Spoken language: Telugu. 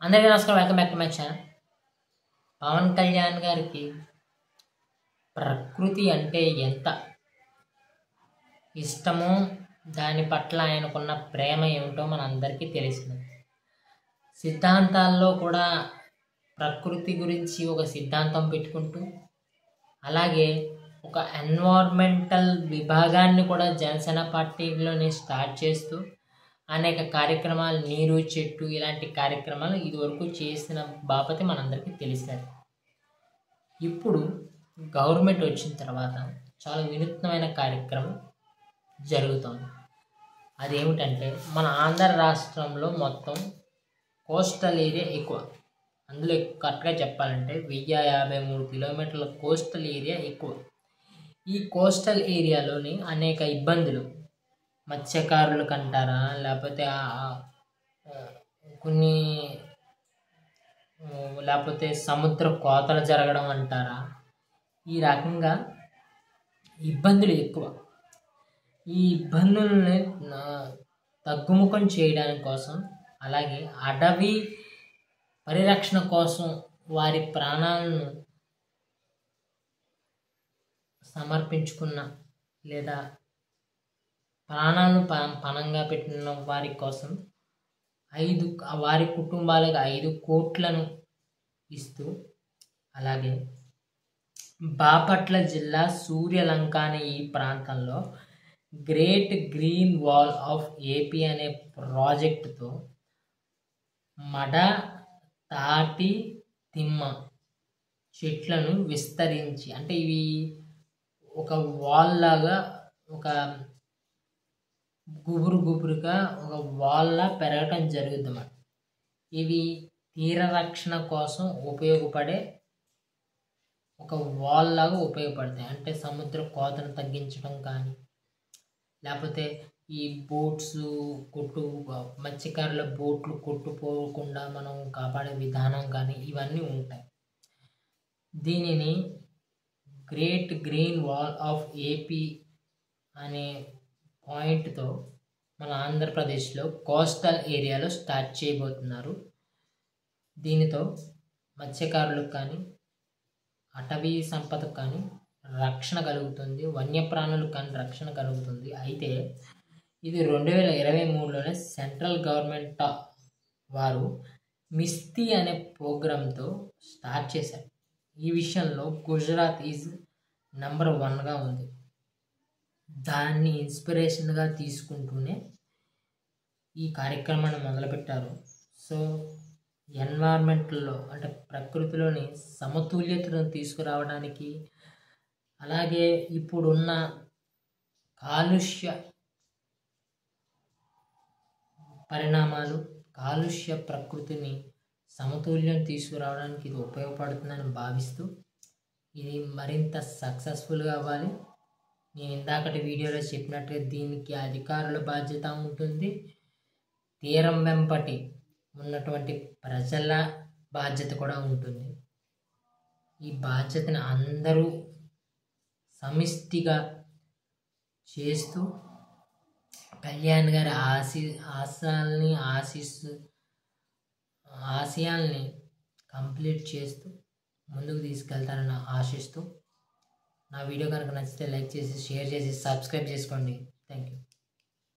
అందరికీ నమస్కారం. Welcome back to my channel. Pawan Kalyan గారికి ప్రకృతి అంటే ఎంత ఇష్టమో, దాని పట్ల ఆయనకున్న ప్రేమ ఏమిటో మనందరికీ తెలిసింది. సిద్ధాంతాల్లో కూడా ప్రకృతి గురించి ఒక సిద్ధాంతం పెట్టుకుంటూ, అలాగే ఒక ఎన్వైర్మెంటల్ విభాగాన్ని కూడా జనసేన పార్టీలోనే స్టార్ట్ చేస్తూ అనేక కార్యక్రమాలు, నీరు చెట్టు ఇలాంటి కార్యక్రమాలు ఇదివరకు చేసిన బాపతి మనందరికీ తెలిసినది. ఇప్పుడు గవర్నమెంట్ వచ్చిన తర్వాత చాలా వినూత్నమైన కార్యక్రమం జరుగుతుంది. అదేమిటంటే, మన ఆంధ్ర రాష్ట్రంలో మొత్తం కోస్టల్ ఏరియా ఎక్కువ. అందులో కరెక్ట్గా చెప్పాలంటే 1053 కిలోమీటర్ల కోస్టల్ ఏరియా ఎక్కువ. ఈ కోస్టల్ ఏరియాలోని అనేక ఇబ్బందులు, మత్స్యకారులకు అంటారా, లేకపోతే కొన్ని లేకపోతే సముద్ర కోతలు జరగడం అంటారా, ఈ రకంగా ఇబ్బందులు ఎక్కువ. ఈ ఇబ్బందులని తగ్గుముఖం చేయడానికి కోసం, అలాగే అడవి పరిరక్షణ కోసం వారి ప్రాణాలను సమర్పించుకున్న లేదా ప్రాణాలను పణంగా పెట్టిన వారి కోసం వారి కుటుంబాలకు 5 కోట్లను ఇస్తూ, అలాగే బాపట్ల జిల్లా సూర్యలంక అనే ఈ ప్రాంతంలో great green wall of AP అనే ప్రాజెక్టుతో మడ, తాటి, తిమ్మ చెట్లను విస్తరించి, అంటే ఇవి ఒక వాల్ లాగా, ఒక గుబురుగా ఒక వాల్లా పెరగటం జరుగుతుంది. ఇవి తీర రక్షణ కోసం ఉపయోగపడే ఒక వాల్ లాగా ఉపయోగపడతాయి. అంటే సముద్ర కోతను తగ్గించడం కానీ, లేకపోతే ఈ బోట్స్ మత్స్యకారుల బోట్లు కొట్టుపోకుండా మనం కాపాడే విధానం కానీ, ఇవన్నీ ఉంటాయి. దీనిని great green wall of AP అనే పాయింట్తో మన ఆంధ్రప్రదేశ్లో కోస్టల్ ఏరియాలో స్టార్ట్ చేయబోతున్నారు. దీనితో మత్స్యకారులకు కానీ, అటవీ సంపదకు కానీ రక్షణ కలుగుతుంది, వన్యప్రాణులకు కానీ రక్షణ కలుగుతుంది. అయితే ఇది 2023లోనే సెంట్రల్ గవర్నమెంట్ వారు మిస్తీ అనే ప్రోగ్రాంతో స్టార్ట్ చేశారు. ఈ విషయంలో గుజరాత్ ఈజ్ నెంబర్ 1గా ఉంది. దాన్ని ఇన్స్పిరేషన్గా తీసుకుంటూనే ఈ కార్యక్రమాన్ని మొదలుపెట్టారు. సో ఎన్వైర్మెంట్లో, అంటే ప్రకృతిలోని సమతుల్యతను తీసుకురావడానికి, అలాగే ఇప్పుడున్న కాలుష్య పరిణామాలు, కాలుష్య ప్రకృతిని సమతుల్యం తీసుకురావడానికి ఇది ఉపయోగపడుతుందని భావిస్తూ, ఇది మరింత సక్సెస్ఫుల్గా అవ్వాలి. నేను ఇందాకటి వీడియోలో చెప్పినట్టుగా దీనికి అధికారుల బాధ్యత ఉంటుంది, తీరం వెంపటి ఉన్నటువంటి ప్రజల బాధ్యత కూడా ఉంటుంది. ఈ బాధ్యతను అందరూ సమిష్టిగా చేస్తూ కళ్యాణ్ గారి ఆశయాల్ని కంప్లీట్ చేస్తూ ముందుకు తీసుకెళ్తారని ఆశిస్తూ, నా వీడియో కనుక నచ్చితే లైక్ చేసి, షేర్ చేసి, సబ్స్క్రైబ్ చేసుకోండి. Thank you.